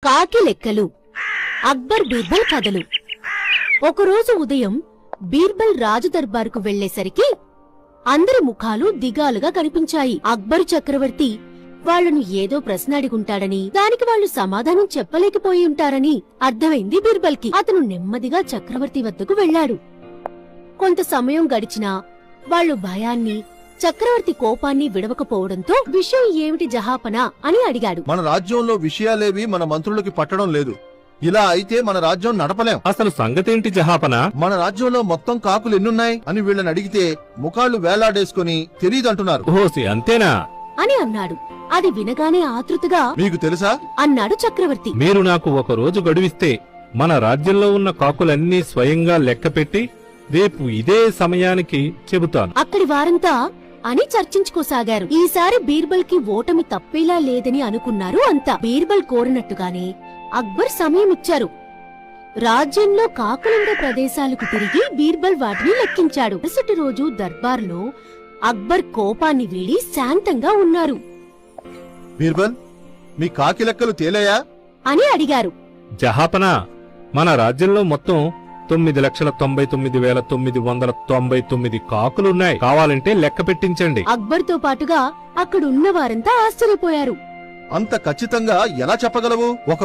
కాకి లెక్కలు అక్బర్ బీర్బల్ కథలు. ఒకరోజు ఉదయం బీర్బల్ రాజు దర్బారుకు వెళ్లేసరికి అందరి ముఖాలు దిగాలుగా కనిపించాయి. అక్బరు చక్రవర్తి వాళ్లను ఏదో ప్రశ్న అడిగుంటాడని, దానికి వాళ్లు సమాధానం చెప్పలేకపోయి ఉంటారని అర్థమైంది బీర్బల్ కి. అతను నెమ్మదిగా చక్రవర్తి వద్దకు వెళ్లాడు. కొంత సమయం గడిచినా వాళ్లు భయాన్ని, చక్రవర్తి కోపాన్ని విడవకపోవడంతో విషయం ఏమిటి జహాపనా అని అడిగాడు. మన రాజ్యంలో విషయాలేవి మన మంత్రులకి పట్టడం లేదు. ఇలా అయితే మన రాజ్యం నడపలేం. అసలు సంగతేంటి జహాపనా? మన రాజ్యంలో మొత్తం కాకులు ఎన్నున్నాయి అని వీళ్ళని అడిగితే ముఖాళ్లు వేలాడేసుకుని తెలీదంటున్నారు. ఓసి అంతేనా అని అన్నాడు. అది వినగానే ఆతృతగా మీకు తెలుసా అన్నాడు చక్రవర్తి. మీరు నాకు ఒక రోజు గడువిస్తే మన రాజ్యంలో ఉన్న కాకులన్నీ స్వయంగా లెక్కపెట్టి రేపు ఇదే సమయానికి చెబుతాను. అక్కడి వారంతా అని చర్చించుకోసాగారు. ఈసారి బీర్బల్ కి ఓటమి తప్పేలా లేదని అనుకున్నారు అంతా. బీర్బల్ కోరినట్టుగానే అక్బర్ సమయం ఇచ్చారు. రాజ్యంలో కాకులుండే ప్రదేశాలకు తిరిగి బీర్బల్ వాటిని లెక్కించాడు. మరుసటి రోజు దర్బార్లో అక్బర్ కోపాన్ని వీడి శాంతంగా ఉన్నారు. బీర్బల్, మీ కాకి లెక్కలు తేలాయా అని అడిగారు. జహాపనా, మన రాజ్యంలో మొత్తం 9,99,999 కాకులున్నాయి. కావాలంటే లెక్క పెట్టించండి. అక్బర్ తో పాటుగా అక్కడున్న వారంతా ఆశ్చర్యపోయారు. అంత ఖచ్చితంగా ఎలా చెప్పగలవు? ఒక